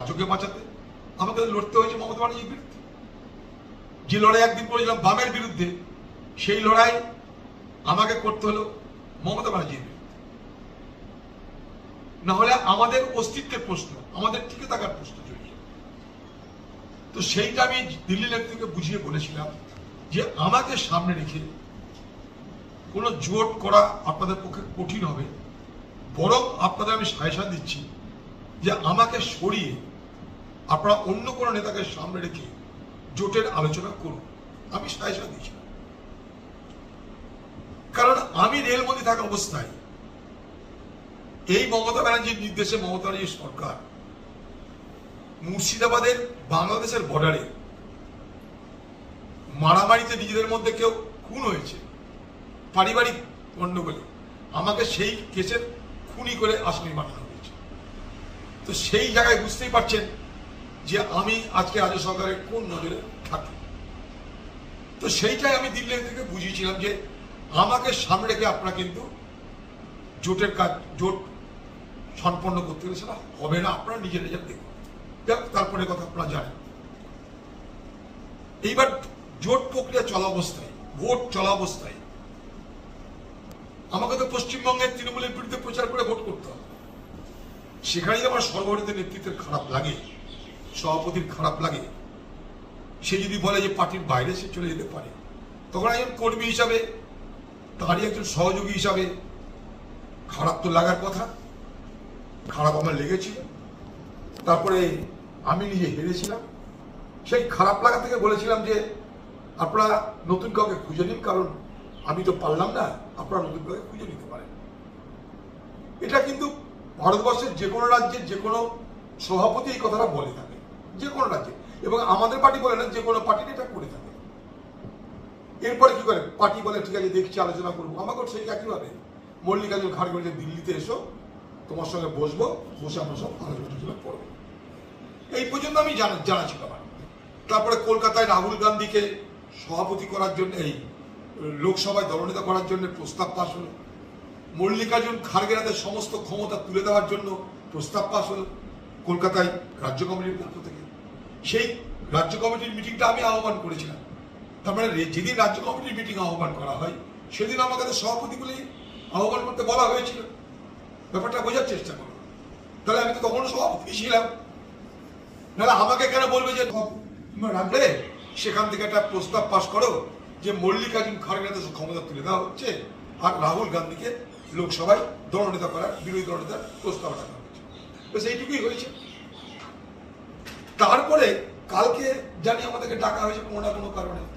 রাজ্যকে বাঁচাতে আমাকে লড়তে হয়েছে মমতা ব্যানার্জির বিরুদ্ধে। যে লড়াই একদিন করেছিলাম বামের বিরুদ্ধে, সেই লড়াই আমাকে করতে হলো মমতা ব্যানার্জির বিরুদ্ধে। না হলে আমাদের অস্তিত্বের প্রশ্ন, আমাদের টিকে থাকার প্রশ্ন জড়িয়ে। তো সেইটা আমি দিল্লি নেতৃত্বকে বুঝিয়ে বলেছিলাম যে আমাকে সামনে রেখে কোনো জোট করা আপনাদের পক্ষে কঠিন হবে, বরং আপনাদের আমি সাজেশন দিচ্ছি যে আমাকে সরিয়ে আপনারা অন্য কোনো নেতাকে সামনে রেখে জোটের আলোচনা করুন। আমি সাজেশন দিয়েছিলাম, কারণ আমি রেলমন্ত্রী থাকা অবস্থায় এই মমতা ব্যানার্জির নির্দেশে মমতা ব্যানার্জির সরকার মুর্শিদাবাদের বাংলাদেশের বর্ডারে মারামারিতে নিজেদের মধ্যে কেউ খুন হয়েছে পারিবারিক গন্ডগোলে, আমাকে সেই কেসের খুনি করে আসামি বানানো হয়েছে। তো সেই জায়গায় বুঝতেই পারছেন যে আমি আজকে রাজ্য সরকারের কোন নজরে থাকি। তো সেইটাই আমি দিল্লি থেকে বুঝিয়েছিলাম যে আমাকে সামনে রেখে আপনারা কিন্তু জোটের কাজ, জোট সম্পন্ন করতে গেলে সেটা হবে না, আপনারা নিজের নিজের দেখুন। তারপরে কথা আপনারা জানেন। এইবার জোট প্রক্রিয়া চলা অবস্থায়, ভোট চলা অবস্থায় আমাকে তো পশ্চিমবঙ্গের তৃণমূলের বিরুদ্ধে প্রচার করে ভোট করতে হবে। সেখানেই আমার সর্বভারতীয় নেতৃত্বের খারাপ লাগে, সভাপতির খারাপ লাগে। সে যদি বলে যে পার্টির বাইরে সে চলে যেতে পারে, তখন একজন কর্মী হিসাবে, তারই একজন সহযোগী হিসাবে খারাপ তো লাগার কথা। খারাপ আমার লেগেছিল। তারপরে আমি নিজে হেরেছিলাম। সেই খারাপ লাগা থেকে বলেছিলাম যে আপনারা নতুন কাউকে খুঁজে নিন, কারণ আমি তো পারলাম না, আপনারা নতুন কাউকে খুঁজে নিতে পারেন। এটা কিন্তু ভারতবর্ষের যে কোনো রাজ্যের যে কোনো সভাপতি এই কথাটা বলে থাকে, যে কোনো রাজ্যে, এবং আমাদের পার্টি বলে না, যে কোনো পার্টি এটা করে থাকে। এরপরে কি করে পার্টি বলে ঠিক আছে দেখছি আলোচনা করবো। আমাকেও সেই একইভাবে মল্লিকার্জুন খাড়গে বলেছে দিল্লিতে এসো, তোমার সঙ্গে বসবো, বসে আমরা সব আলোচনা করবো। এই পর্যন্ত আমি জানা ছিল আমার। তারপরে কলকাতায় রাহুল গান্ধীকে সভাপতি করার জন্য, এই লোকসভায় দলনেতা করার জন্য প্রস্তাব পাশ হলো। মল্লিকার্জুন খাড়গের হাতে সমস্ত ক্ষমতা তুলে দেওয়ার জন্য প্রস্তাব পাশ হলো কলকাতায় রাজ্য কমিটির পক্ষ থেকে। সেই রাজ্য কমিটির মিটিংটা আমি আহ্বান করেছিলাম। তার মানে যেদিন রাজ্য কমিটির মিটিং আহ্বান করা হয় সেদিন আমাকে সভাপতিগুলি আহ্বান করতে বলা হয়েছিল। ব্যাপারটা বোঝার চেষ্টা করো। তাহলে আমি তো তখনও সভাপতি ছিলাম, নাহলে আমাকে কেন বলবে যে রাখলে সেখান থেকে একটা প্রস্তাব পাশ করো যে মল্লিকার্জুন খাড়গের হাতে ক্ষমতা তুলে দেওয়া হচ্ছে আর রাহুল গান্ধীকে লোকসভায় দলনেতা করার, বিরোধী দলনেতার প্রস্তাব রাখা হচ্ছে। বেশ এইটুকুই হয়েছে। তারপরে কালকে জানি আমাদেরকে ডাকা হয়েছে কোনো না কোনো কারণে।